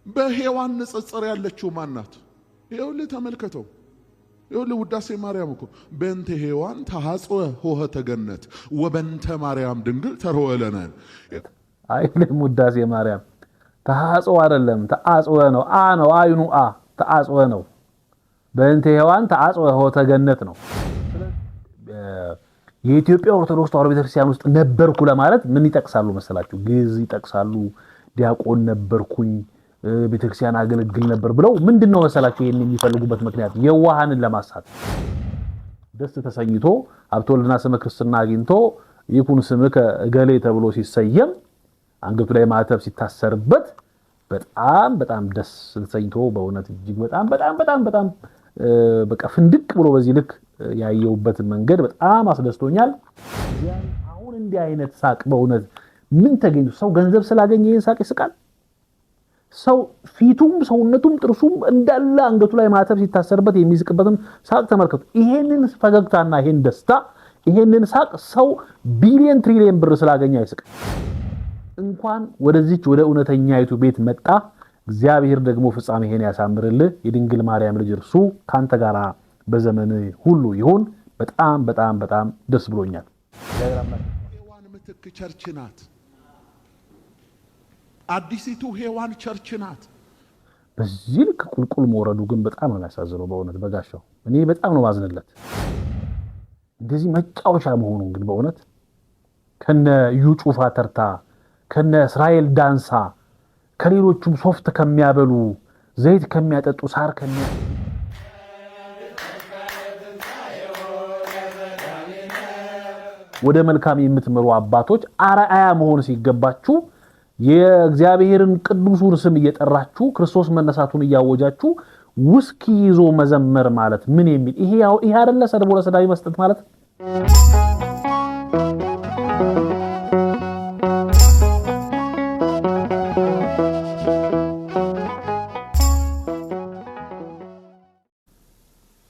በሔዋን ንጽጽር ያለችው ማናት? ይኸውልህ ተመልከተው። ይኸውልህ ውዳሴ ማርያም እኮ በእንተ ሔዋን ተሐጽወ ሆህተ ገነት ወበእንተ ማርያም ድንግል ተርወ ለነ። አይልም ውዳሴ ማርያም ተሐጽወ አይደለም ተአጽወ ነው። አ ነው አይኑ አ ተአጽወ ነው። በእንተ ሔዋን ተሐጽወ ሆህተ ገነት ነው። የኢትዮጵያ ኦርቶዶክስ ተዋሕዶ ቤተክርስቲያን ውስጥ ነበርኩ ለማለት ምን ይጠቅሳሉ መሰላችሁ? ግዕዝ ይጠቅሳሉ። ዲያቆን ነበርኩኝ፣ ቤተክርስቲያን አገለግል ነበር ብለው ምንድነው መሰላችሁ ይሄን የሚፈልጉበት ምክንያት የዋሃንን ለማሳት ደስ ተሰኝቶ ሀብተ ስመ ክርስትና አግኝቶ ይኩን ስምከ እገሌ ተብሎ ሲሰየም አንገቱ ላይ ማተብ ሲታሰርበት በጣም ደስ ተሰኝቶ በእውነት እጅግ በጣም በቃ ፍንድቅ ብሎ በዚህ ልክ ያየውበት መንገድ በጣም አስደስቶኛል። አሁን እንዲህ አይነት ሳቅ በእውነት ምን ተገኝቶ ሰው ገንዘብ ስላገኘ ይሄን ሳቅ ይስቃል? ሰው ፊቱም ሰውነቱም ጥርሱም እንዳለ አንገቱ ላይ ማተብ ሲታሰርበት የሚስቅበትን ሳቅ ተመልከቱ። ይሄንን ፈገግታና ይሄን ደስታ ይሄንን ሳቅ ሰው ቢሊየን ትሪሊየን ብር ስላገኘ አይስቅም። እንኳን ወደዚች ወደ እውነተኛይቱ ቤት መጣ። እግዚአብሔር ደግሞ ፍጻሜ ይሄን ያሳምርልህ። የድንግል ማርያም ልጅ እርሱ ካንተ ጋራ በዘመን ሁሉ ይሁን። በጣም ደስ ብሎኛል። ሔዋን ምትክ ቸርች ናት። አዲሲቱ ሔዋን ቸርች ናት። በዚህ ልክ ቁልቁል መውረዱ ግን በጣም ነው ያሳዝነው። በእውነት በጋሻው እኔ በጣም ነው ማዝነለት። እንደዚህ መጫወቻ መሆኑ ግን በእውነት ከነ ዩጩፋ ተርታ ከነ እስራኤል ዳንሳ ከሌሎቹም ሶፍት ከሚያበሉ ዘይት ከሚያጠጡ ሳር ወደ መልካም የምትመሩ አባቶች አርአያ መሆን ሲገባችሁ የእግዚአብሔርን ቅዱሱን ስም እየጠራችሁ ክርስቶስ መነሳቱን እያወጃችሁ ውስኪ ይዞ መዘመር ማለት ምን የሚል ይሄ አይደለ? ሰድቦ ለሰዳቢ መስጠት ማለት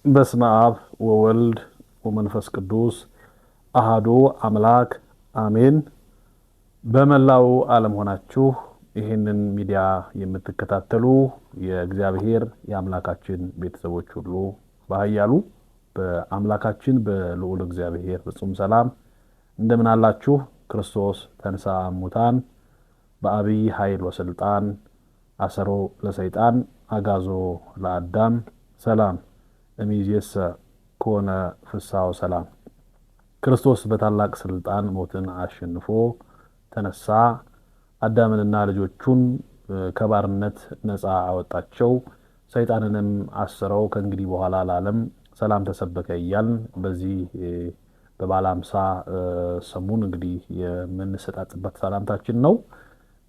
በስመ አብ ወወልድ ወመንፈስ ቅዱስ አሃዱ አምላክ አሜን። በመላው ዓለም ሆናችሁ ይህንን ሚዲያ የምትከታተሉ የእግዚአብሔር የአምላካችን ቤተሰቦች ሁሉ በኃያሉ በአምላካችን በልዑል እግዚአብሔር ፍጹም ሰላም እንደምን አላችሁ? ክርስቶስ ተንሥአ እሙታን በአብይ ኃይል ወስልጣን አሰሮ ለሰይጣን አጋዞ ለአዳም ሰላም እምይእዜሰ ኮነ ፍስሐ ወሰላም። ክርስቶስ በታላቅ ስልጣን ሞትን አሸንፎ ተነሳ። አዳምንና ልጆቹን ከባርነት ነፃ አወጣቸው። ሰይጣንንም አስረው ከእንግዲህ በኋላ ለዓለም ሰላም ተሰበከ እያልን በዚህ በበዓለ ሃምሳ ሰሙን እንግዲህ የምንሰጣጥበት ሰላምታችን ነው።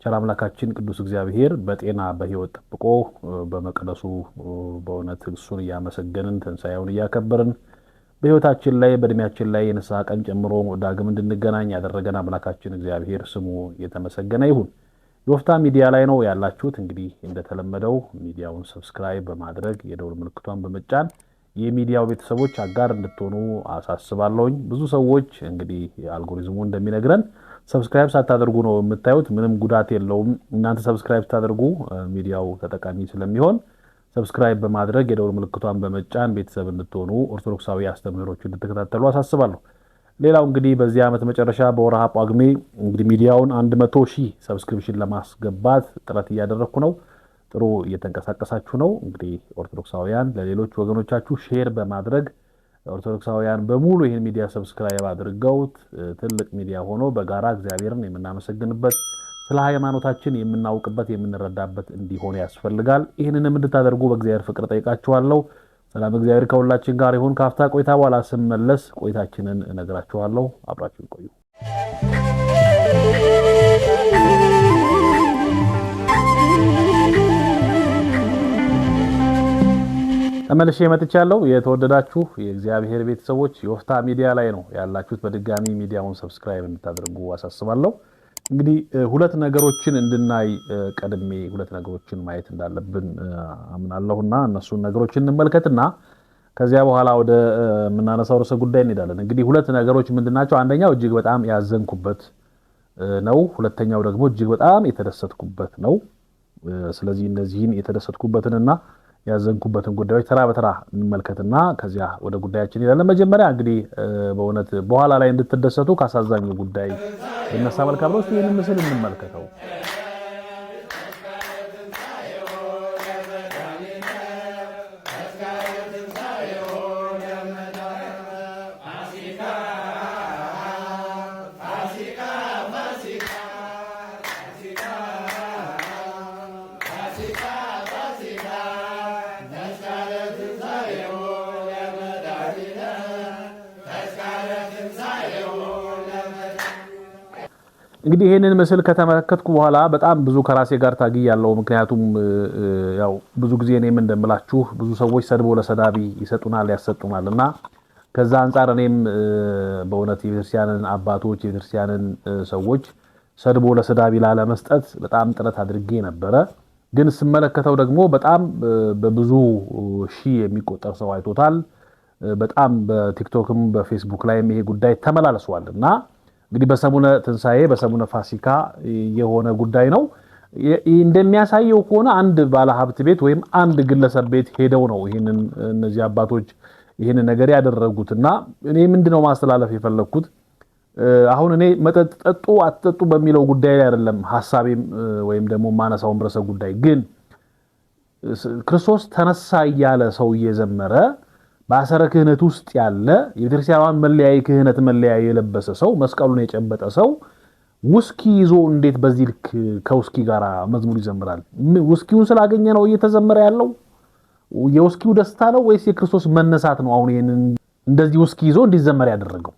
ቸር አምላካችን ቅዱስ እግዚአብሔር በጤና በሕይወት ጠብቆ በመቅደሱ በእውነት እሱን እያመሰገንን ትንሣኤውን እያከበርን በሕይወታችን ላይ በእድሜያችን ላይ የንስሐ ቀን ጨምሮ ዳግም እንድንገናኝ ያደረገን አምላካችን እግዚአብሔር ስሙ የተመሰገነ ይሁን። የወፍታ ሚዲያ ላይ ነው ያላችሁት። እንግዲህ እንደተለመደው ሚዲያውን ሰብስክራይብ በማድረግ የደውል ምልክቷን በመጫን የሚዲያው ቤተሰቦች አጋር እንድትሆኑ አሳስባለሁኝ። ብዙ ሰዎች እንግዲህ አልጎሪዝሙ እንደሚነግረን ሰብስክራይብ ሳታደርጉ ነው የምታዩት። ምንም ጉዳት የለውም። እናንተ ሰብስክራይብ ሳታደርጉ ሚዲያው ተጠቃሚ ስለሚሆን ሰብስክራይብ በማድረግ የደውል ምልክቷን በመጫን ቤተሰብ እንድትሆኑ ኦርቶዶክሳዊ አስተምህሮችን እንድትከታተሉ አሳስባለሁ። ሌላው እንግዲህ በዚህ ዓመት መጨረሻ በወርሃ ጳጉሜ እንግዲህ ሚዲያውን 100,000 ሰብስክሪፕሽን ለማስገባት ጥረት እያደረኩ ነው። ጥሩ እየተንቀሳቀሳችሁ ነው። እንግዲህ ኦርቶዶክሳውያን ለሌሎች ወገኖቻችሁ ሼር በማድረግ ኦርቶዶክሳውያን በሙሉ ይህን ሚዲያ ሰብስክራይብ አድርገውት ትልቅ ሚዲያ ሆኖ በጋራ እግዚአብሔርን የምናመሰግንበት ስለ ሃይማኖታችን የምናውቅበት የምንረዳበት እንዲሆን ያስፈልጋል። ይህንንም እንድታደርጉ በእግዚአብሔር ፍቅር ጠይቃችኋለሁ። ሰላም እግዚአብሔር ከሁላችን ጋር ይሁን። ካፍታ ቆይታ በኋላ ስመለስ ቆይታችንን እነግራችኋለሁ። አብራችሁን ቆዩ። ተመልሼ መጥቻለሁ። የተወደዳችሁ የእግዚአብሔር ቤተሰቦች የወፍታ ሚዲያ ላይ ነው ያላችሁት። በድጋሚ ሚዲያውን ሰብስክራይብ እንድታደርጉ አሳስባለሁ። እንግዲህ ሁለት ነገሮችን እንድናይ ቀድሜ ሁለት ነገሮችን ማየት እንዳለብን አምናለሁና እነሱን ነገሮችን እንመልከትና ከዚያ በኋላ ወደ ምናነሳው ርዕሰ ጉዳይ እንሄዳለን። እንግዲህ ሁለት ነገሮች ምንድናቸው? አንደኛው እጅግ በጣም ያዘንኩበት ነው። ሁለተኛው ደግሞ እጅግ በጣም የተደሰትኩበት ነው። ስለዚህ እነዚህን የተደሰትኩበትንና ያዘንኩበትን ጉዳዮች ተራ በተራ እንመልከትና ከዚያ ወደ ጉዳያችን ይላል። መጀመሪያ እንግዲህ በእውነት በኋላ ላይ እንድትደሰቱ ካሳዛኙ ጉዳይ እነሳ መልካም ነው። ይህንን ምስል እንመልከተው። እንግዲህ ይሄንን ምስል ከተመለከትኩ በኋላ በጣም ብዙ ከራሴ ጋር ታግያለሁ። ምክንያቱም ያው ብዙ ጊዜ እኔም እንደምላችሁ ብዙ ሰዎች ሰድቦ ለሰዳቢ ይሰጡናል ያሰጡናልና ከዛ አንፃር እኔም በእውነት የቤተክርስቲያንን አባቶች የቤተክርስቲያንን ሰዎች ሰድቦ ለሰዳቢ ላለመስጠት በጣም ጥረት አድርጌ ነበረ። ግን ስመለከተው ደግሞ በጣም በብዙ ሺህ የሚቆጠር ሰው አይቶታል። በጣም በቲክቶክም በፌስቡክ ላይም ይሄ ጉዳይ ተመላልሷልና እንግዲህ በሰሙነ ትንሳኤ በሰሙነ ፋሲካ የሆነ ጉዳይ ነው። እንደሚያሳየው ከሆነ አንድ ባለሀብት ቤት ወይም አንድ ግለሰብ ቤት ሄደው ነው ይሄንን እነዚህ አባቶች ይሄንን ነገር ያደረጉትና እኔ ምንድነው ማስተላለፍ የፈለኩት አሁን እኔ መጠጥ ጠጡ አትጠጡ በሚለው ጉዳይ ላይ አይደለም ሐሳቤም ወይም ደግሞ ማነሳው ምረሰ ጉዳይ ግን ክርስቶስ ተነሳ ያለ ሰው እየዘመረ በአሰረ ክህነት ውስጥ ያለ የቤተክርስቲያኗን መለያይ ክህነት መለያይ የለበሰ ሰው መስቀሉን የጨበጠ ሰው ውስኪ ይዞ እንዴት በዚህ ልክ ከውስኪ ጋር መዝሙር ይዘምራል? ውስኪውን ስላገኘ ነው እየተዘመረ ያለው? የውስኪው ደስታ ነው ወይስ የክርስቶስ መነሳት ነው አሁን ይሄንን እንደዚህ ውስኪ ይዞ እንዲዘመር ያደረገው?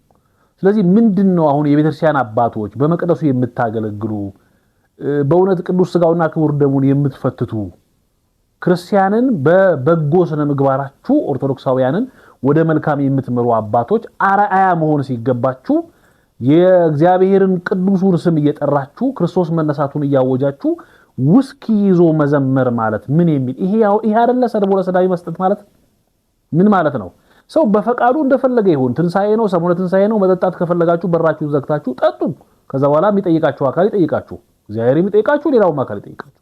ስለዚህ ምንድነው አሁን የቤተክርስቲያን አባቶች በመቅደሱ የምታገለግሉ በእውነት ቅዱስ ሥጋውና ክቡር ደሙን የምትፈትቱ ክርስቲያንን በበጎ ስነ ምግባራችሁ ኦርቶዶክሳውያንን ወደ መልካም የምትመሩ አባቶች አርአያ መሆን ሲገባችሁ የእግዚአብሔርን ቅዱሱን ስም እየጠራችሁ ክርስቶስ መነሳቱን እያወጃችሁ ውስኪ ይዞ መዘመር ማለት ምን የሚል ይሄ አይደለ ሰድቦ ለሰዳቢ መስጠት ማለት ምን ማለት ነው? ሰው በፈቃዱ እንደፈለገ ይሁን ትንሳኤ ነው ሰሙነ ትንሳኤ ነው መጠጣት ከፈለጋችሁ በራችሁ ዘግታችሁ ጠጡ። ከዛ በኋላ የሚጠይቃችሁ አካል ይጠይቃችሁ፣ እግዚአብሔር የሚጠይቃችሁ ሌላው አካል ይጠይቃችሁ።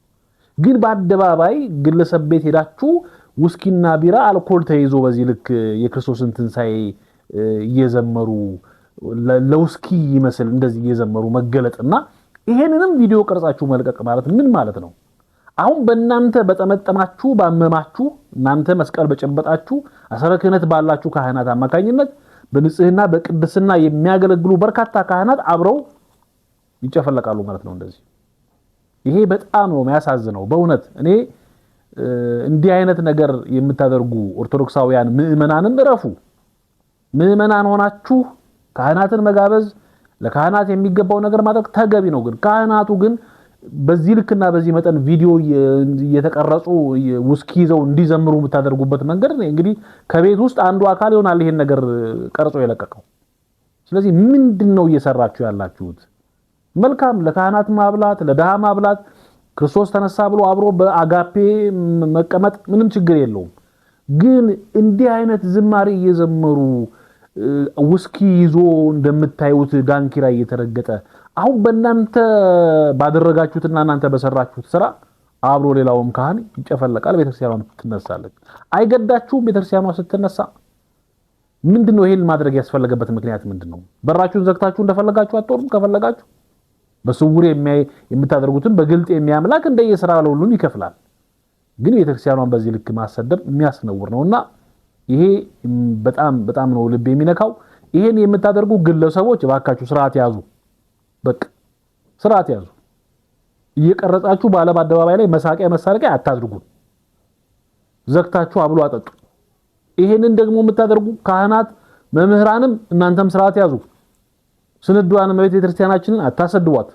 ግን በአደባባይ ግለሰብ ቤት ሄዳችሁ ውስኪና ቢራ አልኮል ተይዞ በዚህ ልክ የክርስቶስን ትንሳኤ እየዘመሩ ለውስኪ ይመስል እንደዚህ እየዘመሩ መገለጥና ይሄንንም ቪዲዮ ቀርጻችሁ መልቀቅ ማለት ምን ማለት ነው? አሁን በእናንተ በጠመጠማችሁ ባመማችሁ እናንተ መስቀል በጨበጣችሁ አሰረ ክህነት ባላችሁ ካህናት አማካኝነት በንጽህና በቅድስና የሚያገለግሉ በርካታ ካህናት አብረው ይጨፈለቃሉ ማለት ነው እንደዚህ። ይሄ በጣም ነው የሚያሳዝነው በእውነት እኔ እንዲህ አይነት ነገር የምታደርጉ ኦርቶዶክሳውያን ምእመናንን እረፉ። ምእመናን ሆናችሁ ካህናትን መጋበዝ ለካህናት የሚገባው ነገር ማድረግ ተገቢ ነው። ግን ካህናቱ ግን በዚህ ልክና በዚህ መጠን ቪዲዮ እየተቀረጹ ውስኪ ይዘው እንዲዘምሩ የምታደርጉበት መንገድ እንግዲህ ከቤት ውስጥ አንዱ አካል ይሆናል ይሄን ነገር ቀርጾ የለቀቀው። ስለዚህ ምንድነው እየሰራችሁ ያላችሁት? መልካም ለካህናት ማብላት ለደሃ ማብላት ክርስቶስ ተነሳ ብሎ አብሮ በአጋፔ መቀመጥ ምንም ችግር የለውም። ግን እንዲህ አይነት ዝማሬ እየዘመሩ ውስኪ ይዞ እንደምታዩት ዳንኪራ እየተረገጠ አሁን በእናንተ ባደረጋችሁትና እናንተ በሰራችሁት ስራ አብሮ ሌላውም ካህን ይጨፈለቃል፣ ቤተክርስቲያኗ ትነሳለች። አይገዳችሁም? ቤተክርስቲያኗ ስትነሳ ምንድነው ይሄን ማድረግ ያስፈልገበት ምክንያት ምንድነው? በራችሁን ዘግታችሁ እንደፈለጋችሁ አትወሩም? ከፈለጋችሁ በስውር የምታደርጉትን በግልጥ የሚያምላክ እንደየሥራ ለሁሉም ይከፍላል። ግን ቤተክርስቲያኗን በዚህ ልክ ማሰደብ የሚያስነውር ነውና ይሄ በጣም ነው ልብ የሚነካው። ይሄን የምታደርጉ ግለሰቦች እባካችሁ ስርዓት ያዙ። በቃ ስርዓት ያዙ። እየቀረጻችሁ በዓለም አደባባይ ላይ መሳቂያ አታድርጉ። ዘግታችሁ አብሉ አጠጡ። ይሄንን ደግሞ የምታደርጉ ካህናት መምህራንም እናንተም ስርዓት ያዙ። ስንዱአን ቤተክርስቲያናችንን አታሰድቧት።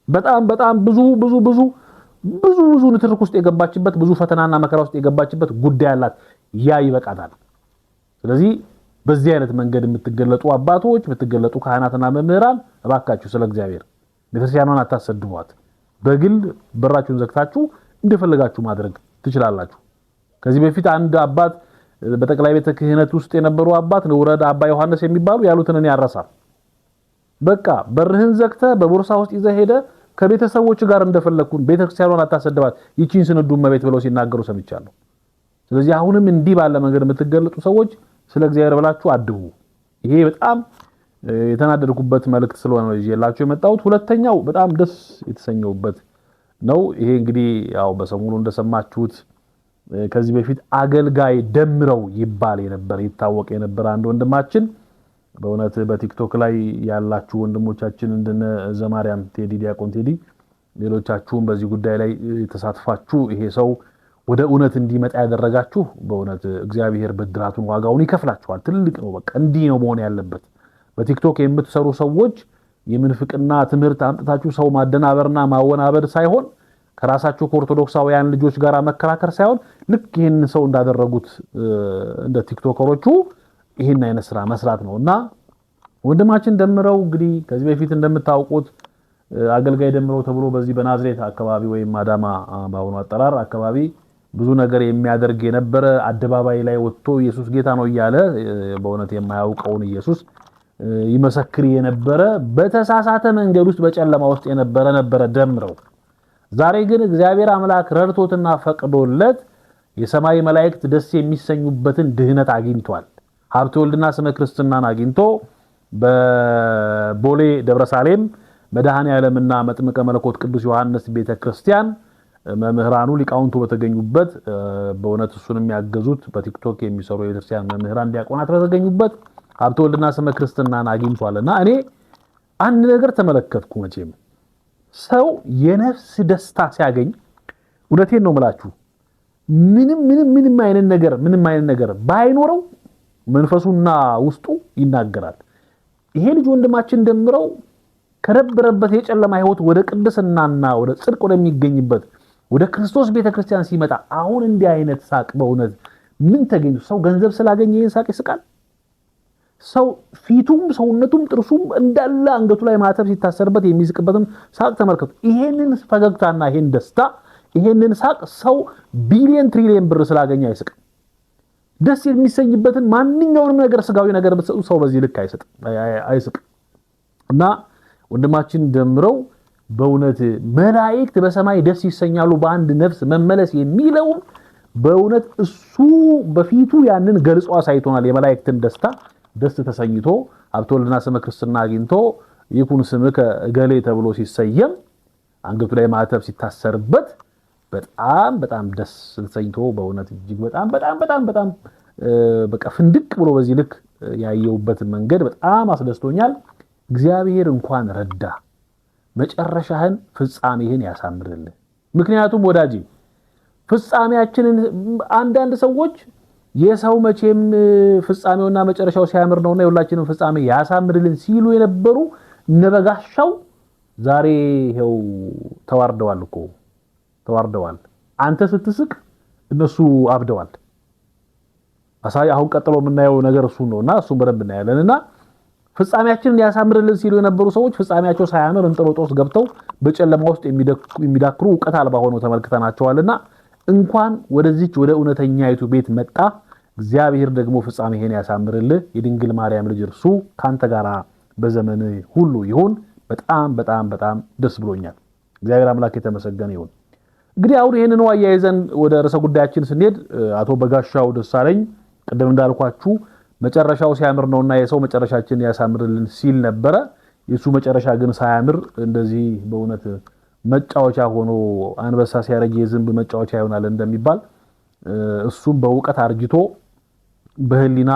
በጣም ብዙ ንትርክ ውስጥ የገባችበት ብዙ ፈተናና መከራ ውስጥ የገባችበት ጉዳይ አላት። ያ ይበቃታል። ስለዚህ በዚህ አይነት መንገድ የምትገለጡ አባቶች የምትገለጡ ካህናትና መምህራን እባካችሁ ስለ እግዚአብሔር ቤተክርስቲያኗን አታሰድቧት። በግል በራችሁን ዘግታችሁ እንደፈለጋችሁ ማድረግ ትችላላችሁ። ከዚህ በፊት አንድ አባት በጠቅላይ ቤተ ክህነት ውስጥ የነበሩ አባት ንውረድ አባ ዮሐንስ የሚባሉ ያሉትን እኔ አረሳ። በቃ በርህን ዘግተ በቦርሳ ውስጥ ይዘህ ሄደ ከቤተሰቦች ጋር እንደፈለኩን ቤተክርስቲያኗን አታሰደባት ይቺን ስንዱ መቤት ብለው ሲናገሩ ሰምቻለሁ። ስለዚህ አሁንም እንዲህ ባለ መንገድ የምትገለጡ ሰዎች ስለ እግዚአብሔር ብላችሁ አድቡ። ይሄ በጣም የተናደድኩበት መልእክት ስለሆነ ነው ይዤላችሁ የመጣሁት። ሁለተኛው በጣም ደስ የተሰኘውበት ነው። ይሄ እንግዲህ ያው በሰሞኑ እንደሰማችሁት ከዚህ በፊት አገልጋይ ደምረው ይባል የነበረ ይታወቅ የነበረ አንድ ወንድማችን በእውነት በቲክቶክ ላይ ያላችሁ ወንድሞቻችን እንደነ ዘማሪያም ቴዲ ዲያቆን ቴዲ ሌሎቻችሁም በዚህ ጉዳይ ላይ ተሳትፋችሁ ይሄ ሰው ወደ እውነት እንዲመጣ ያደረጋችሁ በእውነት እግዚአብሔር ብድራቱን ዋጋውን ይከፍላችኋል። ትልቅ ነው። በቃ እንዲህ ነው መሆን ያለበት። በቲክቶክ የምትሰሩ ሰዎች የምንፍቅና ትምህርት አምጥታችሁ ሰው ማደናበርና ማወናበድ ሳይሆን ከራሳችሁ ከኦርቶዶክሳውያን ልጆች ጋር መከራከር ሳይሆን ልክ ይሄን ሰው እንዳደረጉት እንደ ቲክቶከሮቹ ይሄን አይነት ስራ መስራት ነውና ወንድማችን ደምረው እንግዲህ ከዚህ በፊት እንደምታውቁት አገልጋይ ደምረው ተብሎ በዚህ በናዝሬት አካባቢ ወይም አዳማ ባሁኑ አጠራር አካባቢ ብዙ ነገር የሚያደርግ የነበረ አደባባይ ላይ ወጥቶ ኢየሱስ ጌታ ነው እያለ በእውነት የማያውቀውን ኢየሱስ ይመሰክር የነበረ በተሳሳተ መንገድ ውስጥ በጨለማ ውስጥ የነበረ ደምረው ዛሬ ግን እግዚአብሔር አምላክ ረድቶትና ፈቅዶለት የሰማይ መላእክት ደስ የሚሰኙበትን ድህነት አግኝቷል። ሀብተ ወልድና ስመ ክርስትናን አግኝቶ በቦሌ ደብረሳሌም መድኃኔ ዓለምና መጥምቀ መለኮት ቅዱስ ዮሐንስ ቤተክርስቲያን መምህራኑ ሊቃውንቱ በተገኙበት በእውነት እሱንም ያገዙት በቲክቶክ የሚሰሩ የክርስቲያን መምህራን ዲያቆናት በተገኙበት ሀብተ ወልድና ስመ ክርስትናን አግኝቷልና እኔ አንድ ነገር ተመለከትኩ። መቼም ሰው የነፍስ ደስታ ሲያገኝ እውነቴን ነው የምላችሁ ምንም አይነት ነገር ባይኖረው መንፈሱና ውስጡ ይናገራል። ይሄ ልጅ ወንድማችን ደምረው ከነበረበት የጨለማ ህይወት ወደ ቅድስናና ወደ ጽድቅ ወደሚገኝበት ወደ ክርስቶስ ቤተክርስቲያን ሲመጣ አሁን እንዲህ አይነት ሳቅ በእውነት ምን ተገኘ? ሰው ገንዘብ ስላገኘ ይሄን ሳቅ ይስቃል? ሰው ፊቱም ሰውነቱም ጥርሱም እንዳለ አንገቱ ላይ ማተብ ሲታሰርበት የሚስቅበትን ሳቅ ተመልከቱ። ይሄንን ፈገግታና ይሄን ደስታ ይሄንን ሳቅ ሰው ቢሊየን ትሪሊየን ብር ስላገኘ አይስቅም። ደስ የሚሰኝበትን ማንኛውንም ነገር ስጋዊ ነገር በሰው ሰው በዚህ ልክ አይስቅም። እና ወንድማችን ደምረው በእውነት መላእክት በሰማይ ደስ ይሰኛሉ በአንድ ነፍስ መመለስ የሚለው በእውነት እሱ በፊቱ ያንን ገልጾ አሳይቶናል። የመላእክትን ደስታ ደስ ተሰኝቶ ሀብተ ወልድና ስመ ክርስትና አግኝቶ ይኩን ስምከ እገሌ ተብሎ ሲሰየም አንገቱ ላይ ማተብ ሲታሰርበት በጣም ደስ ተሰኝቶ በእውነት እጅግ በጣም በቃ ፍንድቅ ብሎ በዚህ ልክ ያየውበት መንገድ በጣም አስደስቶኛል። እግዚአብሔር እንኳን ረዳ መጨረሻህን ፍጻሜህን ያሳምርልህ። ምክንያቱም ወዳጅ ፍጻሜያችንን አንዳንድ ሰዎች የሰው መቼም ፍጻሜውና መጨረሻው ሲያምር ነውና የሁላችንም ፍጻሜ ያሳምርልን ሲሉ የነበሩ ነበጋሻው ዛሬ ይሄው ተዋርደዋል። አንተ ስትስቅ እነሱ አብደዋል። አሁን ቀጥሎ የምናየው ነገር እሱ ነውና እሱን በደንብ እናያለንና ፍጻሜያችንን ያሳምርልን ሲሉ የነበሩ ሰዎች ፍጻሜያቸው ሳያምር እንጥሮጦስ ገብተው በጨለማ ውስጥ የሚዳክሩ ዕውቀት አልባ ሆነው ተመልክተናቸዋልና እንኳን ወደዚች ወደ እውነተኛይቱ ቤት መጣ። እግዚአብሔር ደግሞ ፍጻሜህን ያሳምርልህ። የድንግል ማርያም ልጅ እርሱ ካንተ ጋር በዘመን ሁሉ ይሁን። በጣም ደስ ብሎኛል። እግዚአብሔር አምላክ የተመሰገነ ይሁን። እንግዲህ አሁን ይሄንን አያይዘን ወደ ርዕሰ ጉዳያችን ስንሄድ አቶ በጋሻው ደሳለኝ ቀደም እንዳልኳችሁ መጨረሻው ሲያምር ነውና የሰው መጨረሻችን ያሳምርልን ሲል ነበረ። የሱ መጨረሻ ግን ሳያምር እንደዚህ በእውነት መጫወቻ ሆኖ አንበሳ ሲያረጅ የዝንብ መጫወቻ ይሆናል እንደሚባል እሱም በእውቀት አርጅቶ በህሊና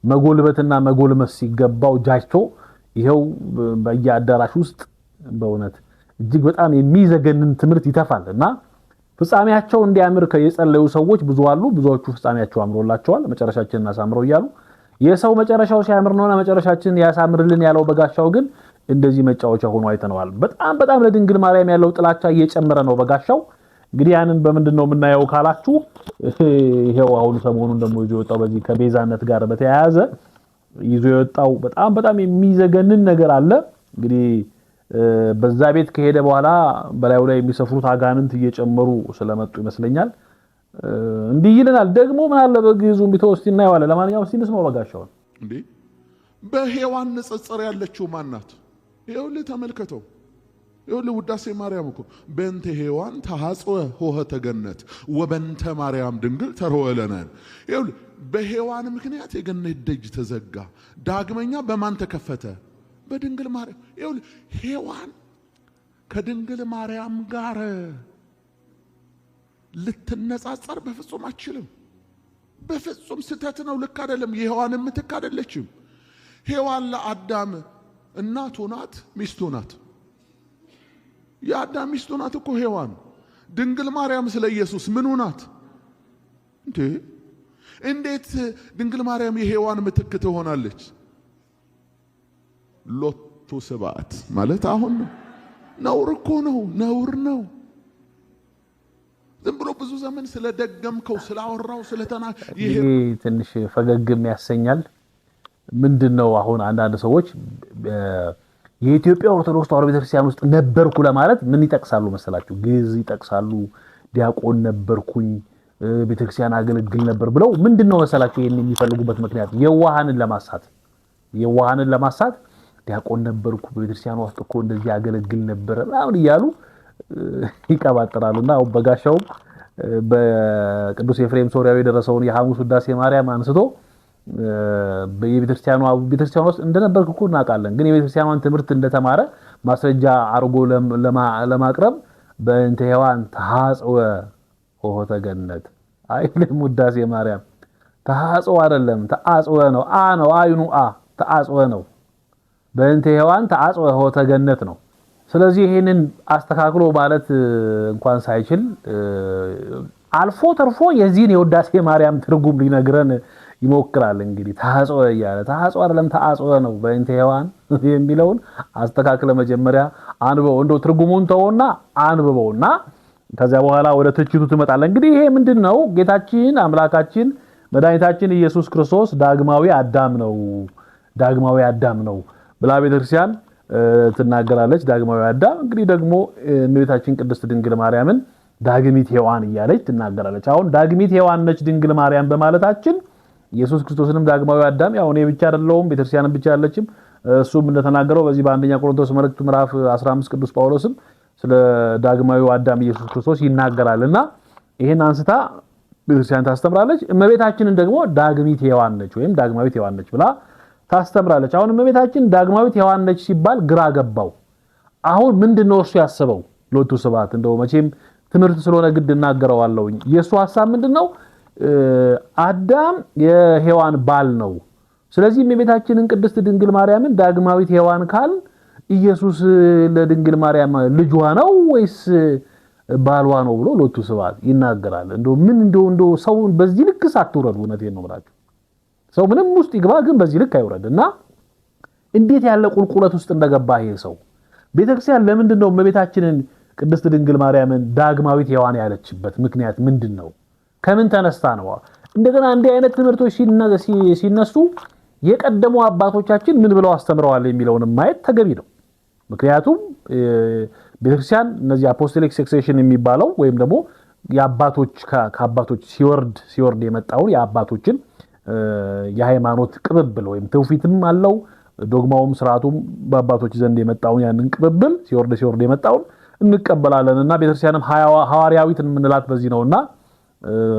መጎልበትና መጎልመስ ሲገባው ጃጅቶ ይሄው በየአዳራሽ ውስጥ በእውነት እጅግ በጣም የሚዘገንን ትምህርት ይተፋልና ፍጻሜያቸው እንዲያምር ከየጸለዩ ሰዎች ብዙ አሉ። ብዙዎቹ ፍጻሜያቸው አምሮላቸዋል። መጨረሻችንን አሳምረው ይያሉ። የሰው መጨረሻው ሲያምር ነውና መጨረሻችንን ያሳምርልን ያለው በጋሻው ግን እንደዚህ መጫወቻ ሆኖ አይተነዋል። በጣም ለድንግል ማርያም ያለው ጥላቻ እየጨመረ ነው በጋሻው። እንግዲህ ያንን በምንድነው የምናየው ካላችሁ ይሄው አሁን ሰሞኑን ደግሞ ይዞ የወጣው በዚህ ከቤዛነት ጋር በተያያዘ ይዞ የወጣው በጣም የሚዘገንን ነገር አለ። እንግዲህ በዛ ቤት ከሄደ በኋላ በላዩ ላይ የሚሰፍሩት አጋንንት እየጨመሩ ስለመጡ ይመስለኛል እንዲህ ይለናል። ደግሞ ምን አለ በግዙ ቢተውስቲ እናየዋለን። ለማንኛውም እስቲ እንስማው በጋሻው። እንዴ በሔዋን ንጽጽር ያለችው ማናት? ይኸውልህ ተመልከተው። ይኸውልህ ውዳሴ ማርያም እኮ በእንተ ሔዋን ተሐጽወ ኆኅተ ገነት ወበእንተ ማርያም ድንግል ተርወለነ። ይኸውልህ በሔዋን ምክንያት የገነት ደጅ ተዘጋ፣ ዳግመኛ በማን ተከፈተ? በድንግል ማርያም። ይኸውልህ ሔዋን ከድንግል ማርያም ጋር ልትነጻጸር በፍጹም አትችልም። በፍጹም ስተት ነው፣ ልክ አይደለም። የሔዋን ምትክ አይደለችም። ሔዋን ለአዳም እናቱ ናት፣ ሚስቱ ናት። የአዳም ሚስቱ ናት እኮ ሔዋን። ድንግል ማርያም ስለ ኢየሱስ ምኑ ናት እንዴ? እንዴት ድንግል ማርያም የሔዋን ምትክ ትሆናለች? ሎቱ ስብዓት ማለት አሁን ነው። ነውር እኮ ነው፣ ነውር ነው። ዝም ብሎ ብዙ ዘመን ስለደገምከው ስላወራው ይሄ ትንሽ ፈገግም ያሰኛል። ምንድነው አሁን አንዳንድ ሰዎች የኢትዮጵያ ኦርቶዶክስ ተዋሕዶ ቤተክርስቲያን ውስጥ ነበርኩ ለማለት ምን ይጠቅሳሉ መሰላችሁ? ግዕዝ ይጠቅሳሉ። ዲያቆን ነበርኩኝ፣ ቤተክርስቲያን አገለግል ነበር ብለው ምንድነው መሰላችሁ ይሄን የሚፈልጉበት ምክንያት የዋሃንን ለማሳት ዲያቆን ነበርኩ በቤተክርስቲያን ውስጥ እኮ እንደዚህ አገለግል ነበር ምናምን እያሉ ይቀባጥራሉና አው በጋሻው በቅዱስ ኤፍሬም ሶርያዊ የደረሰውን የሐሙስ ውዳሴ ማርያም አንስቶ በቤተክርስቲያኑ ውስጥ እንደነበርኩ እኮ እናውቃለን፣ ግን የቤተክርስቲያኗን ትምህርት እንደተማረ ማስረጃ አርጎ ለማቅረብ በእንተ ሔዋን ተሐጽወ ኆኅተ ገነት አይልም። ውዳሴ ማርያም ተሐጽወ አይደለም፣ ተአጽወ ነው። አ ነው፣ አይኑ አ ተአጽወ ነው። በእንተ ሔዋን ተአጽወ ኆኅተ ገነት ነው። ስለዚህ ይሄንን አስተካክሎ ማለት እንኳን ሳይችል አልፎ ተርፎ የዚህን የውዳሴ ማርያም ትርጉም ሊነግረን ይሞክራል። እንግዲህ ተሐጽወ እያለ ተሐጽወ አይደለም ተአጽወ ነው በእንተ ሔዋን የሚለውን አስተካክለ መጀመሪያ አንብበው፣ እንደው ትርጉሙን ተውና አንብበውና ከዚያ በኋላ ወደ ትችቱ ትመጣለህ። እንግዲህ ይሄ ምንድነው? ጌታችን አምላካችን መድኃኒታችን ኢየሱስ ክርስቶስ ዳግማዊ አዳም ነው ብላ ቤተክርስቲያን ትናገራለች። ዳግማዊ አዳም እንግዲህ ደግሞ እመቤታችን ቅድስት ድንግል ማርያምን ዳግሚት ሔዋን እያለች ትናገራለች። አሁን ዳግሚት ሔዋን ነች ድንግል ማርያም በማለታችን ኢየሱስ ክርስቶስንም ዳግማዊ አዳም ያው እኔ ብቻ አይደለሁም ቤተክርስቲያንም ብቻ አይደለችም። እሱም እንደተናገረው በዚህ በአንደኛ ቆሮንቶስ መልእክቱ ምዕራፍ 15 ቅዱስ ጳውሎስም ስለ ዳግማዊ አዳም ኢየሱስ ክርስቶስ ይናገራልና ይሄን አንስታ ቤተክርስቲያን ታስተምራለች። እመቤታችንን ደግሞ ዳግሚት ሔዋን ነች ወይም ዳግማዊት ሔዋን ነች ብላ ታስተምራለች። አሁን እመቤታችን ዳግማዊት ሔዋን ነች ሲባል ግራ ገባው። አሁን ምንድነው እሱ ያሰበው? ሎቱ ስብሐት እንደው መቼም ትምህርት ስለሆነ ግድ እናገረዋለሁ። የሱ ሐሳብ ምንድነው? አዳም የሔዋን ባል ነው። ስለዚህ እመቤታችንን ቅድስት ድንግል ማርያምን ዳግማዊት ሔዋን ካል ኢየሱስ ለድንግል ማርያም ልጇ ነው ወይስ ባሏ ነው ብሎ ሎቱ ስብሐት ይናገራል። እንደው ሰው በዚህ ልክ ሳትወረዱ እውነቴን ነው ማለት ሰው ምንም ውስጥ ይግባ ግን በዚህ ልክ አይወረድና እንዴት ያለ ቁልቁለት ውስጥ እንደገባ ይሄ ሰው። ቤተክርስቲያን ለምንድነው እመቤታችንን ቅድስት ድንግል ማርያምን ዳግማዊት ሔዋን ያለችበት ምክንያት ምንድነው? ከምን ተነስታ ነው? እንደገና እንዲህ አይነት ትምህርቶች ሲነሱ የቀደሙ አባቶቻችን ምን ብለው አስተምረዋል የሚለውን ማየት ተገቢ ነው። ምክንያቱም ቤተክርስቲያን እነዚህ አፖስቶሊክ ሰክሴሽን የሚባለው ወይም ደግሞ የአባቶች ከአባቶች ሲወርድ የመጣውን የአባቶችን የሃይማኖት ቅብብል ወይም ትውፊትም አለው ዶግማውም ስርዓቱም በአባቶች ዘንድ የመጣውን ያንን ቅብብል ሲወርድ የመጣውን እንቀበላለንና ቤተክርስቲያንም ሐዋርያዊት እንምንላት በዚህ ነውና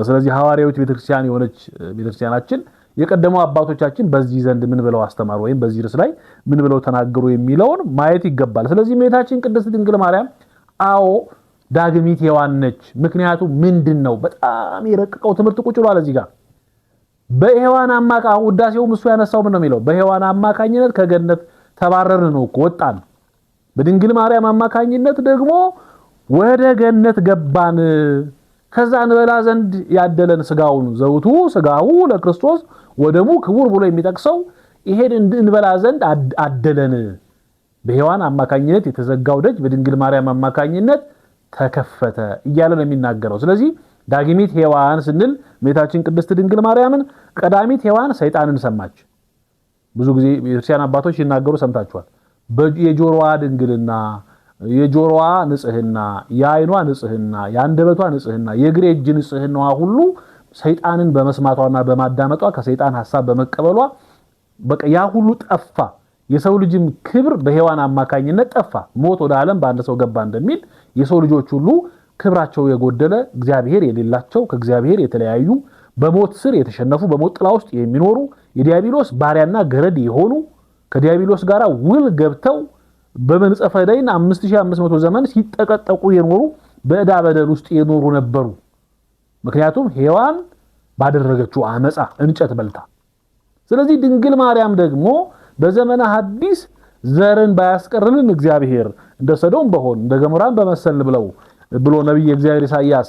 ስለዚህ ሐዋርያዊት ቤተክርስቲያን የሆነች ቤተክርስቲያናችን የቀደሙ አባቶቻችን በዚህ ዘንድ ምን ብለው አስተማሩ ወይም በዚህ ርዕስ ላይ ምን ብለው ተናገሩ የሚለውን ማየት ይገባል። ስለዚህ እመቤታችን ቅድስት ድንግል ማርያም አዎ ዳግሚት ሔዋን ነች። ምክንያቱም ምንድነው? በጣም የረቀቀው ትምህርት ቁጭ ብሏል እዚህ ጋር በሔዋን ውዳሴውም እሱ ያነሳው ምን ነው የሚለው? በሔዋን አማካኝነት ከገነት ተባረርን ነው እኮ ወጣን። በድንግል ማርያም አማካኝነት ደግሞ ወደ ገነት ገባን። ከዛ እንበላ ዘንድ ያደለን ስጋውን ዘውቱ ስጋው ለክርስቶስ ወደሙ ክቡር ብሎ የሚጠቅሰው ይሄን እንበላ ዘንድ አደለን። በሔዋን አማካኝነት የተዘጋው ደጅ በድንግል ማርያም አማካኝነት ተከፈተ እያለ ነው የሚናገረው። ስለዚህ ዳግሚት ሔዋን ስንል እመቤታችን ቅድስት ድንግል ማርያምን ቀዳሚት ሔዋን ሰይጣንን ሰማች። ብዙ ጊዜ የክርስቲያን አባቶች ሲናገሩ ሰምታችኋል። የጆሮዋ ድንግልና፣ የጆሮዋ ንጽህና፣ የዓይኗ ንጽህና፣ የአንደበቷ ንጽህና፣ የእግሬ እጅ ንጽህናዋ ሁሉ ሰይጣንን በመስማቷና በማዳመጧ ከሰይጣን ሐሳብ በመቀበሏ በቃ ያ ሁሉ ጠፋ። የሰው ልጅም ክብር በሔዋን አማካኝነት ጠፋ ሞት ወደ ዓለም በአንድ ሰው ገባ እንደሚል የሰው ልጆች ሁሉ ክብራቸው የጎደለ እግዚአብሔር የሌላቸው ከእግዚአብሔር የተለያዩ በሞት ስር የተሸነፉ በሞት ጥላ ውስጥ የሚኖሩ የዲያብሎስ ባሪያና ገረድ የሆኑ ከዲያብሎስ ጋር ውል ገብተው በመንጸፈ ደይን 5500 ዘመን ሲጠቀጠቁ የኖሩ በዕዳ በደል ውስጥ የኖሩ ነበሩ። ምክንያቱም ሔዋን ባደረገችው አመጻ እንጨት በልታ። ስለዚህ ድንግል ማርያም ደግሞ በዘመነ ሐዲስ ዘርን ባያስቀርልን እግዚአብሔር እንደ ሰዶም በሆን እንደ ገሞራን በመሰል ብሎ ነብይ እግዚአብሔር ኢሳይያስ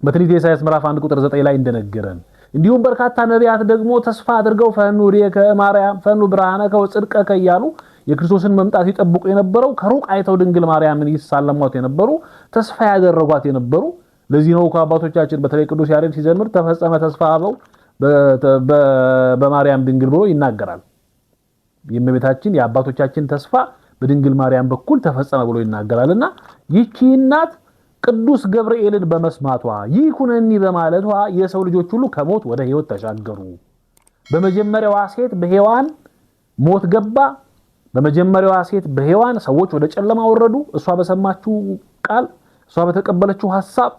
በትንቢተ ኢሳይያስ ምዕራፍ 1 ቁጥር 9 ላይ እንደነገረን እንዲሁም በርካታ ነቢያት ደግሞ ተስፋ አድርገው ፈኑ ዲከ ማርያም ፈኑ ብርሃነከ ወጽድቀከ እያሉ የክርስቶስን መምጣት ይጠብቁ የነበረው ከሩቅ አይተው ድንግል ማርያምን ይሳለሟት የነበሩ ተስፋ ያደረጓት የነበሩ ለዚህ ነው ከአባቶቻችን በተለይ ቅዱስ ያሬድ ሲዘምር ተፈጸመ ተስፋ አበው በማርያም ድንግል ብሎ ይናገራል። የእመቤታችን የአባቶቻችን ተስፋ በድንግል ማርያም በኩል ተፈጸመ ብሎ ይናገራልና ይህች እናት ቅዱስ ገብርኤልን በመስማቷ ይኩነኒ በማለቷ የሰው ልጆች ሁሉ ከሞት ወደ ሕይወት ተሻገሩ። በመጀመሪያዋ ሴት በሔዋን ሞት ገባ። በመጀመሪያዋ ሴት በሔዋን ሰዎች ወደ ጨለማ ወረዱ። እሷ በሰማችው ቃል እሷ በተቀበለችው ሐሳብ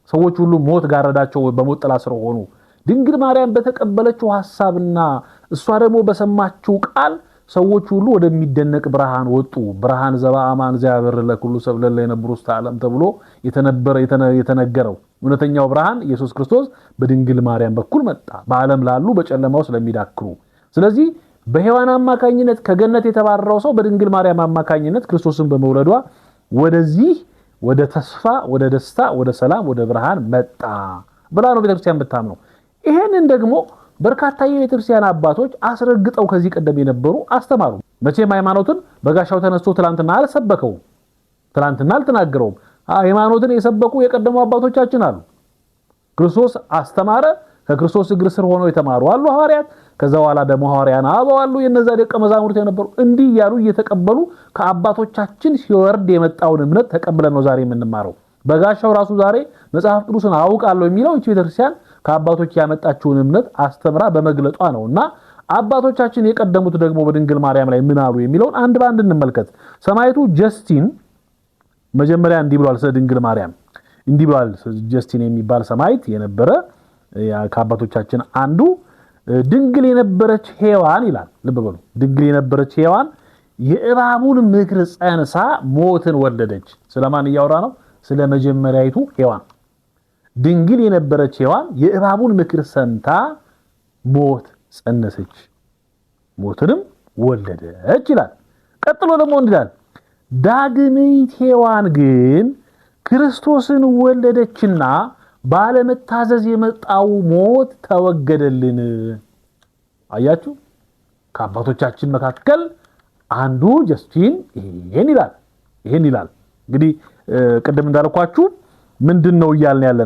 ሰዎች ሁሉ ሞት ጋረዳቸው፣ በሞት ጥላ ስር ሆኑ። ድንግል ማርያም በተቀበለችው ሐሳብና እሷ ደግሞ በሰማችው ቃል ሰዎች ሁሉ ወደሚደነቅ ብርሃን ወጡ። ብርሃን ዘበአማን ዘያበር ለኩሉ ሰብ ለለ የነብሩ ውስተ ዓለም ተብሎ የተነገረው እውነተኛው ብርሃን ኢየሱስ ክርስቶስ በድንግል ማርያም በኩል መጣ፣ በዓለም ላሉ በጨለማው ስለሚዳክሩ። ስለዚህ በሔዋን አማካኝነት ከገነት የተባረረው ሰው በድንግል ማርያም አማካኝነት ክርስቶስን በመውለዷ ወደዚህ ወደ ተስፋ ወደ ደስታ ወደ ሰላም ወደ ብርሃን መጣ ብላ ነው ቤተክርስቲያን የምታምነው። ይሄንን ደግሞ በርካታ የቤተክርስቲያን አባቶች አስረግጠው ከዚህ ቀደም የነበሩ አስተማሩ። መቼም ሃይማኖትን በጋሻው ተነስቶ ትላንትና አልሰበከው፣ ትላንትና አልተናገረውም። ሃይማኖትን የሰበኩ የቀደሙ አባቶቻችን አሉ። ክርስቶስ አስተማረ፣ ከክርስቶስ እግር ስር ሆነው የተማሩ አሉ ሐዋርያት። ከዛ በኋላ ደግሞ ሐዋርያን አበው አሉ፣ የነዛ ደቀ መዛሙርት የነበሩ እንዲህ ያሉ እየተቀበሉ ከአባቶቻችን ሲወርድ የመጣውን እምነት ተቀብለን ነው ዛሬ የምንማረው። በጋሻው ራሱ ዛሬ መጽሐፍ ቅዱስን አውቃለሁ የሚለው እቺ ቤተክርስቲያን ከአባቶች ያመጣችውን እምነት አስተምራ በመግለጧ ነውና አባቶቻችን የቀደሙት ደግሞ በድንግል ማርያም ላይ ምን አሉ የሚለውን አንድ ባንድ እንመልከት። ሰማዕቱ ጀስቲን መጀመሪያ እንዲህ ብሏል ስለ ድንግል ማርያም እንዲህ ብሏል። ጀስቲን የሚባል ሰማዕት የነበረ ከአባቶቻችን አንዱ ድንግል የነበረች ሔዋን ይላል። ልብ በሉ፣ ድንግል የነበረች ሔዋን የእባቡን ምክር ጸንሳ ሞትን ወለደች። ስለማን እያወራ ነው? ስለ መጀመሪያይቱ ሔዋን። ድንግል የነበረች ሔዋን የእባቡን ምክር ሰምታ ሞት ጸነሰች፣ ሞትንም ወለደች ይላል። ቀጥሎ ደግሞ እንዲላል ዳግሚት ሔዋን ግን ክርስቶስን ወለደችና ባለመታዘዝ የመጣው ሞት ተወገደልን። አያችሁ፣ ከአባቶቻችን መካከል አንዱ ጀስቲን ይሄን ይላል። እንግዲህ ቅድም እንዳልኳችሁ ምንድነው እያልን ያለ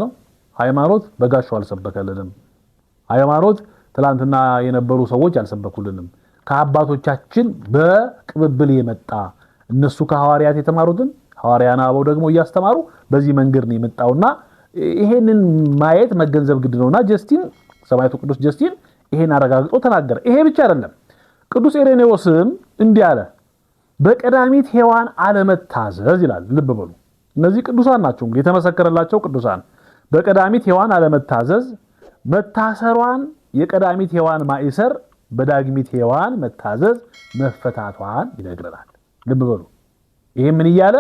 ነው? ሃይማኖት በጋሻው አልሰበከልንም። ሃይማኖት ትላንትና የነበሩ ሰዎች አልሰበኩልንም። ከአባቶቻችን በቅብብል የመጣ እነሱ ከሐዋርያት የተማሩትን ሐዋርያና አበው ደግሞ እያስተማሩ በዚህ መንገድ ነው የመጣውና ይሄንን ማየት መገንዘብ ግድ ነውና ጀስቲን ሰማዕቱ ቅዱስ ጀስቲን ይሄን አረጋግጦ ተናገረ። ይሄ ብቻ አይደለም። ቅዱስ ኢሬኔዎስም እንዲህ አለ፣ በቀዳሚት ሔዋን አለመታዘዝ ይላል። ልብ በሉ፣ እነዚህ ቅዱሳን ናቸው እንግዲህ የተመሰከረላቸው ቅዱሳን። በቀዳሚት ሔዋን አለመታዘዝ መታሰሯን የቀዳሚት ሔዋን ማይሰር በዳግሚት ሔዋን መታዘዝ መፈታቷን ይነግረናል። ልብ በሉ፣ ይሄ ምን ይያለ?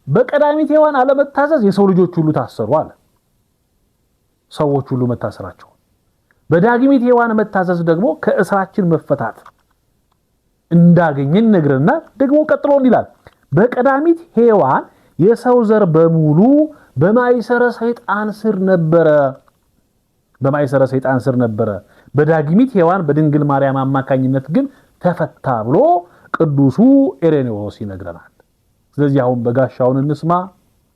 በቀዳሚት ሔዋን አለመታዘዝ የሰው ልጆች ሁሉ ታሰሩ አለ። ሰዎች ሁሉ መታሰራቸው። በዳግሚት ሔዋን መታዘዝ ደግሞ ከእስራችን መፈታት እንዳገኘን ነግረና ደግሞ ቀጥሎ ይላል በቀዳሚት ሔዋን የሰው ዘር በሙሉ በማይሰረ ሰይጣን ስር ነበረ። በዳግሚት ሔዋን በድንግል ማርያም አማካኝነት ግን ተፈታ ብሎ ቅዱሱ ኢሬኔዎስ ይነግረናል። ስለዚህ አሁን በጋሻውን እንስማ፣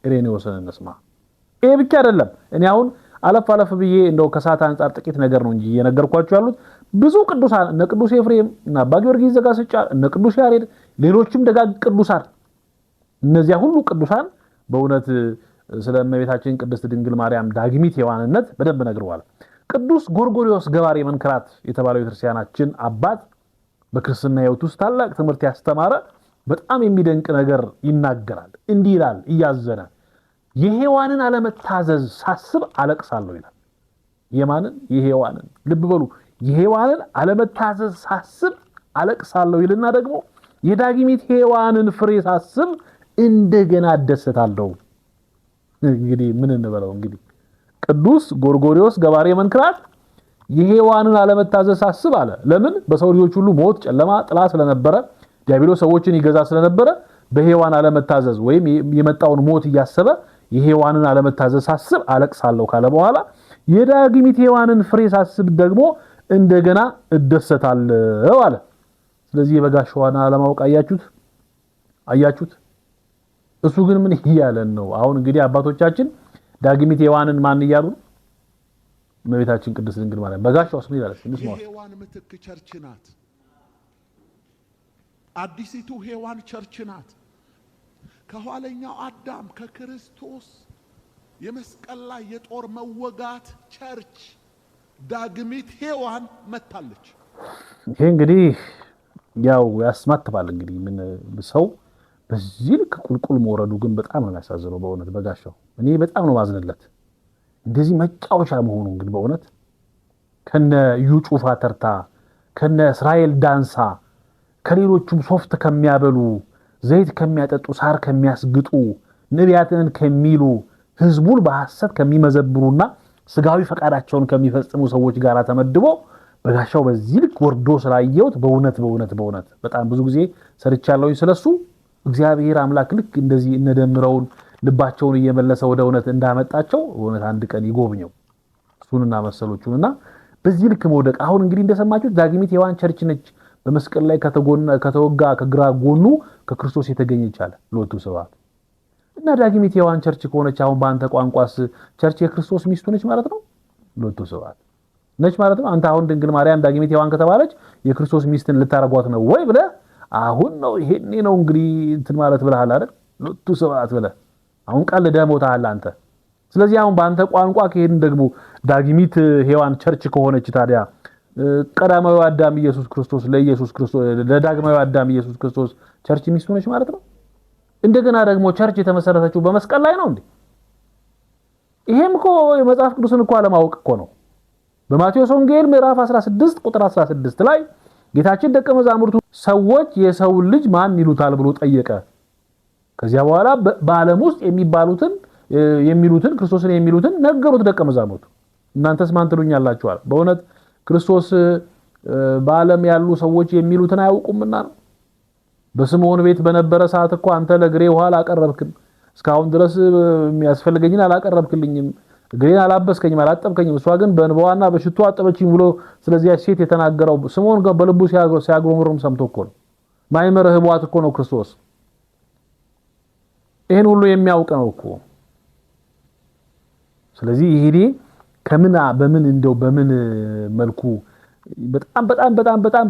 ኢሬኔዎስን እንስማ። ይሄ ብቻ አይደለም። እኔ አሁን አለፍ ብዬ እንደው ከሰዓት አንፃር ጥቂት ነገር ነው እንጂ እየነገርኳችሁ ያሉት ብዙ ቅዱሳን እነ ቅዱስ ኤፍሬም እና አባ ጊዮርጊስ ዘጋስጫ እነ ቅዱስ ያሬድ ሌሎችም ደጋግ ቅዱሳን እነዚያ ሁሉ ቅዱሳን በእውነት ስለ እመቤታችን ቅድስት ድንግል ማርያም ዳግሚት ሔዋንነት በደንብ ነግረዋል። ቅዱስ ጎርጎርዮስ ገባሬ መንክራት የተባለው የክርስቲያናችን አባት በክርስትና ሕይወት ውስጥ ታላቅ ትምህርት ያስተማረ በጣም የሚደንቅ ነገር ይናገራል። እንዲህ ይላል እያዘነ የሔዋንን አለመታዘዝ ሳስብ አለቅሳለሁ ይላል። የማንን? የሔዋንን። ልብ በሉ፣ የሔዋንን አለመታዘዝ ሳስብ አለቅሳለሁ ይልና ደግሞ የዳግሚት ሔዋንን ፍሬ ሳስብ እንደገና እደሰታለሁ። እንግዲህ ምን እንበለው? እንግዲህ ቅዱስ ጎርጎርዮስ ገባሬ መንክራት የሔዋንን አለመታዘዝ ሳስብ አለ። ለምን? በሰው ልጆች ሁሉ ሞት፣ ጨለማ፣ ጥላ ስለነበረ ዲያብሎስ ሰዎችን ይገዛ ስለነበረ በሔዋን አለመታዘዝ ወይም የመጣውን ሞት እያሰበ የሔዋንን አለመታዘዝ ሳስብ አለቅሳለሁ ካለ በኋላ የዳግሚት ሔዋንን ፍሬ ሳስብ ደግሞ እንደገና እደሰታለሁ አለ። ስለዚህ የበጋሻዋን አለማወቅ አያችሁት? እሱ ግን ምን ይያለን ነው? አሁን እንግዲህ አባቶቻችን ዳግሚት ሔዋንን ማን ይያሉ? እመቤታችን ቅድስት ድንግል ማርያም። በጋሻውስ ምን ይላል? የሔዋን ምትክ ቸርች ናት። አዲሲቱ ሔዋን ቸርች ናት። ከኋለኛው አዳም ከክርስቶስ የመስቀል ላይ የጦር መወጋት ቸርች ዳግሚት ሔዋን መታለች። ይሄ እንግዲህ ያው ያስማትባል። እንግዲህ ምን ሰው በዚህ ልክ ቁልቁል መውረዱ ግን በጣም ነው ያሳዝነው በእውነት በጋሻው። እኔ በጣም ነው ማዝነለት እንደዚህ መጫወቻ መሆኑ። ግን በእውነት ከነ ዩጩፋ ተርታ ከነ እስራኤል ዳንሳ ከሌሎቹም ሶፍት ከሚያበሉ ዘይት ከሚያጠጡ ሳር ከሚያስግጡ ነቢያትን ከሚሉ ህዝቡን በሐሰት ከሚመዘብሩና ስጋዊ ፈቃዳቸውን ከሚፈጽሙ ሰዎች ጋር ተመድቦ በጋሻው በዚህ ልክ ወርዶ ስላየሁት በእውነት በጣም ብዙ ጊዜ ሰርቻለሁኝ ስለሱ። እግዚአብሔር አምላክ ልክ እንደዚህ እነደምረውን ልባቸውን እየመለሰ ወደ እውነት እንዳመጣቸው በእውነት አንድ ቀን ይጎብኘው እሱንና መሰሎቹንና በዚህ ልክ መውደቅ። አሁን እንግዲህ እንደሰማችሁት ዳግሚት ሔዋን ቸርች ነች። በመስቀል ላይ ከተወጋ ከግራ ጎኑ ከክርስቶስ የተገኘች አለ ሎቱ ስብሐት። እና ዳግሚት ሔዋን ቸርች ከሆነች አሁን በአንተ ቋንቋስ ቸርች የክርስቶስ ሚስቱ ነች ማለት ነው? ሎቱ ስብሐት ነች ማለት ነው። አንተ አሁን ድንግል ማርያም ዳግሚት ሔዋን ከተባለች የክርስቶስ ሚስትን ልታረጓት ነው ወይ ብለህ አሁን ነው ይሄኔ ነው እንግዲህ እንትን ማለት ብለሃል አይደል? ሎቱ ስብሐት ብለህ አሁን ቃል ደሞታል አንተ። ስለዚህ አሁን በአንተ ቋንቋ ከሄድን ደግሞ ዳግሚት ሔዋን ቸርች ከሆነች ታዲያ ቀዳማዊ አዳም ኢየሱስ ክርስቶስ ለዳግማዊ አዳም ኢየሱስ ክርስቶስ ቸርች ሚስቱ ነች ማለት ነው። እንደገና ደግሞ ቸርች የተመሰረተችው በመስቀል ላይ ነው እንዴ? ይሄም እኮ የመጽሐፍ ቅዱስን እኮ አለማወቅ እኮ ነው። በማቴዎስ ወንጌል ምዕራፍ 16 ቁጥር 16 ላይ ጌታችን ደቀ መዛሙርቱ ሰዎች የሰው ልጅ ማን ይሉታል ብሎ ጠየቀ። ከዚያ በኋላ በዓለም ውስጥ የሚሉትን ክርስቶስን የሚሉትን ነገሩት ደቀ መዛሙርቱ። እናንተስ ማን ትሉኛላችሁ አለ። በእውነት ክርስቶስ በዓለም ያሉ ሰዎች የሚሉትን አያውቁምና ነው። በስምዖን ቤት በነበረ ሰዓት እኮ አንተ ለግሬ ውሃ አላቀረብክም፣ እስካሁን ድረስ የሚያስፈልገኝን አላቀረብክልኝም፣ እግሬን አላበስከኝም፣ አላጠብከኝም፣ እሷ ግን በእንባዋና በሽቱ አጠበችኝ ብሎ ስለዚህ ሴት የተናገረው ስምዖን በልቡ ሲያጉረመርም ሰምቶ እኮ ነው። ማይመረ ህቧት እኮ ነው ክርስቶስ። ይሄን ሁሉ የሚያውቅ ነው እኮ። ስለዚህ ይሄ በምን መልኩ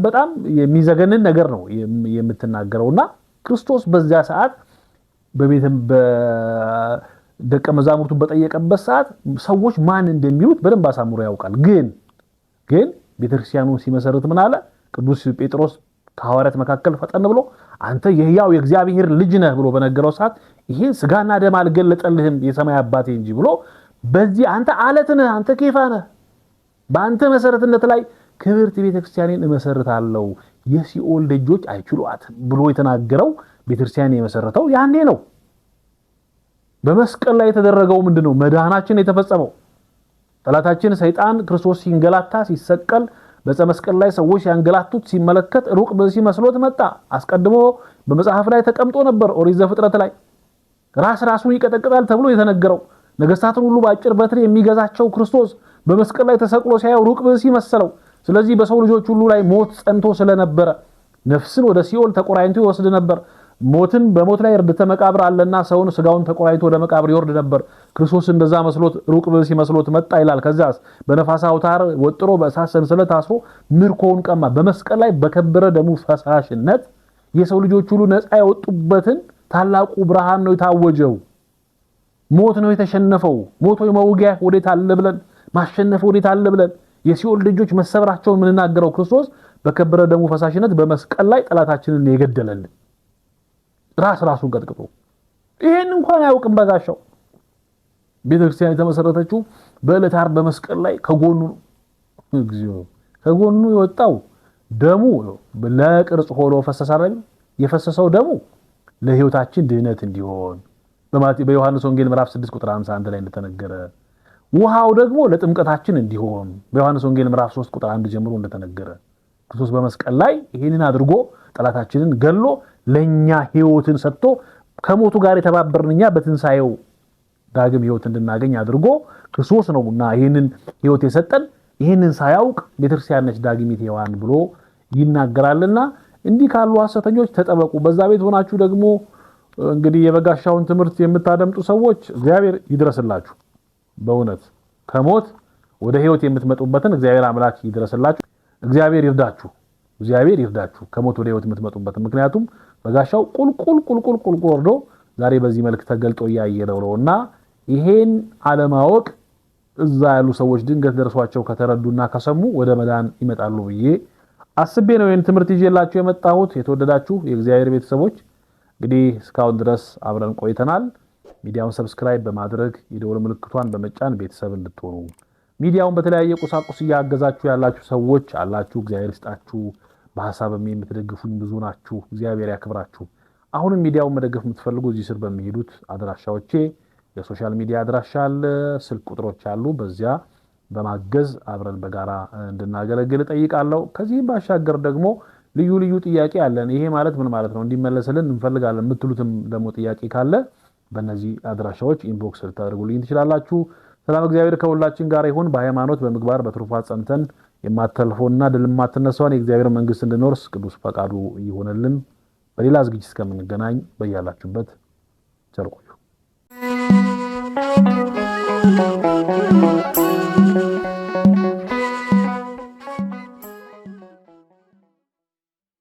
በጣም የሚዘገንን ነገር ነው የምትናገረውና ክርስቶስ በዛ ሰዓት በደቀ መዛሙርቱ በጠየቀበት ሰዓት ሰዎች ማን እንደሚሉት በደንብ አሳምሮ ያውቃል። ግን ቤተክርስቲያኑን ሲመሰርት ምን አለ? ቅዱስ ጴጥሮስ ከሐዋርያት መካከል ፈጠን ብሎ አንተ የሕያው የእግዚአብሔር ልጅ ነህ ብሎ በነገረው ሰዓት ይሄን ስጋና ደም አልገለጠልህም የሰማይ አባቴ እንጂ ብሎ በዚህ አንተ አለት ነህ፣ አንተ ኬፋ ነህ፣ በአንተ መሰረትነት ላይ ክብርት ቤተክርስቲያንን እመሰርታለሁ የሲኦል ደጆች አይችሏትም ብሎ የተናገረው ቤተክርስቲያን የመሰረተው ያኔ ነው። በመስቀል ላይ የተደረገው ምንድነው? መዳናችን የተፈጸመው ጠላታችን ሰይጣን ክርስቶስ ሲንገላታ ሲሰቀል በመስቀል ላይ ሰዎች ያንገላቱት ሲመለከት ሩቅ በዚህ መስሎት መጣ። አስቀድሞ በመጽሐፍ ላይ ተቀምጦ ነበር። ኦሪት ዘፍጥረት ላይ ራሱን ይቀጠቅጣል ተብሎ የተነገረው ነገስታትን ሁሉ በአጭር በትር የሚገዛቸው ክርስቶስ በመስቀል ላይ ተሰቅሎ ሲያየው ሩቅ በዚህ መሰለው። ስለዚህ በሰው ልጆች ሁሉ ላይ ሞት ጸንቶ ስለነበረ ነፍስን ወደ ሲኦል ተቆራኝቶ ይወስድ ነበር። ሞትን በሞት ላይ እርድተ መቃብር አለና ሰውን ስጋውን ተቆራኝቶ ወደ መቃብር ይወርድ ነበር። ክርስቶስ እንደዛ መስሎት ሩቅ በዚህ መስሎት መጣ ይላል። ከዛስ በነፋስ አውታር ወጥሮ በእሳት ሰንሰለት አስሮ ምርኮውን ቀማ። በመስቀል ላይ በከበረ ደሙ ፈሳሽነት የሰው ልጆች ሁሉ ነፃ ያወጡበትን ታላቁ ብርሃን ነው የታወጀው። ሞት ነው የተሸነፈው። ሞት ወይ መውጊያ ወዴት አለ ብለን ማሸነፍ ወዴት አለ ብለን የሲኦል ደጆች መሰበራቸውን ምንናገረው ክርስቶስ በከበረ ደሙ ፈሳሽነት በመስቀል ላይ ጠላታችንን የገደለልን ራሱን ቀጥቅጦ ይሄን እንኳን አያውቅም በጋሻው። ቤተክርስቲያን የተመሰረተችው በዕለተ ዓርብ በመስቀል ላይ ከጎኑ የወጣው ደሙ ለቅርጽ ሆኖ ፈሰሰ። የፈሰሰው ደሙ ለህይወታችን ድህነት እንዲሆን በዮሐንስ ወንጌል ምዕራፍ 6 ቁጥር 51 ላይ እንደተነገረ፣ ውሃው ደግሞ ለጥምቀታችን እንዲሆን በዮሐንስ ወንጌል ምዕራፍ 3 ቁጥር 1 ጀምሮ እንደተነገረ ክርስቶስ በመስቀል ላይ ይሄንን አድርጎ ጠላታችንን ገሎ ለኛ ህይወትን ሰጥቶ ከሞቱ ጋር የተባበርንኛ በትንሳኤው ዳግም ህይወት እንድናገኝ አድርጎ ክርስቶስ ነውና ይሄንን ህይወት የሰጠን። ይሄንን ሳያውቅ ቤተክርስቲያን ነች ዳግሚት ሔዋን ብሎ ይናገራልና እንዲህ ካሉ ሐሰተኞች ተጠበቁ። በዛ ቤት ሆናችሁ ደግሞ እንግዲህ የበጋሻውን ትምህርት የምታደምጡ ሰዎች እግዚአብሔር ይድረስላችሁ። በእውነት ከሞት ወደ ህይወት የምትመጡበትን እግዚአብሔር አምላክ ይድረስላችሁ። እግዚአብሔር ይርዳችሁ ከሞት ወደ ህይወት የምትመጡበት። ምክንያቱም በጋሻው ቁልቁል ወርዶ ዛሬ በዚህ መልክ ተገልጦ ያየለው ነውና ይሄን አለማወቅ እዛ ያሉ ሰዎች ድንገት ደርሷቸው ከተረዱና ከሰሙ ወደ መዳን ይመጣሉ ብዬ አስቤ ነው ይሄን ትምህርት ይዤላችሁ የመጣሁት። የተወደዳችሁ የእግዚአብሔር ቤተሰቦች እንግዲህ እስካሁን ድረስ አብረን ቆይተናል። ሚዲያውን ሰብስክራይብ በማድረግ የደወል ምልክቷን በመጫን ቤተሰብ እንድትሆኑ፣ ሚዲያውን በተለያየ ቁሳቁስ ያገዛችሁ ያላችሁ ሰዎች አላችሁ። እግዚአብሔር ይስጣችሁ። በሐሳብም የምትደግፉኝ ብዙ ናችሁ። እግዚአብሔር ያክብራችሁ። አሁንም ሚዲያውን መደገፍ የምትፈልጉ እዚህ ስር በሚሄዱት አድራሻዎቼ የሶሻል ሚዲያ አድራሻ አለ፣ ስልክ ቁጥሮች አሉ። በዚያ በማገዝ አብረን በጋራ እንድናገለግል ጠይቃለሁ። ከዚህም ባሻገር ደግሞ ልዩ ጥያቄ አለን። ይሄ ማለት ምን ማለት ነው እንዲመለስልን እንፈልጋለን የምትሉትም ደግሞ ጥያቄ ካለ በእነዚህ አድራሻዎች ኢንቦክስ ልታደርጉልኝ ትችላላችሁ። ሰላም እግዚአብሔር ከሁላችን ጋር ይሁን። በሃይማኖት በምግባር በትሩፋት ጸንተን የማትተልፈውና ድል የማትነሳውን የእግዚአብሔር መንግስት እንድንወርስ ቅዱስ ፈቃዱ ይሆንልን። በሌላ ዝግጅት እስከምንገናኝ በያላችሁበት ቸር ቆዩ።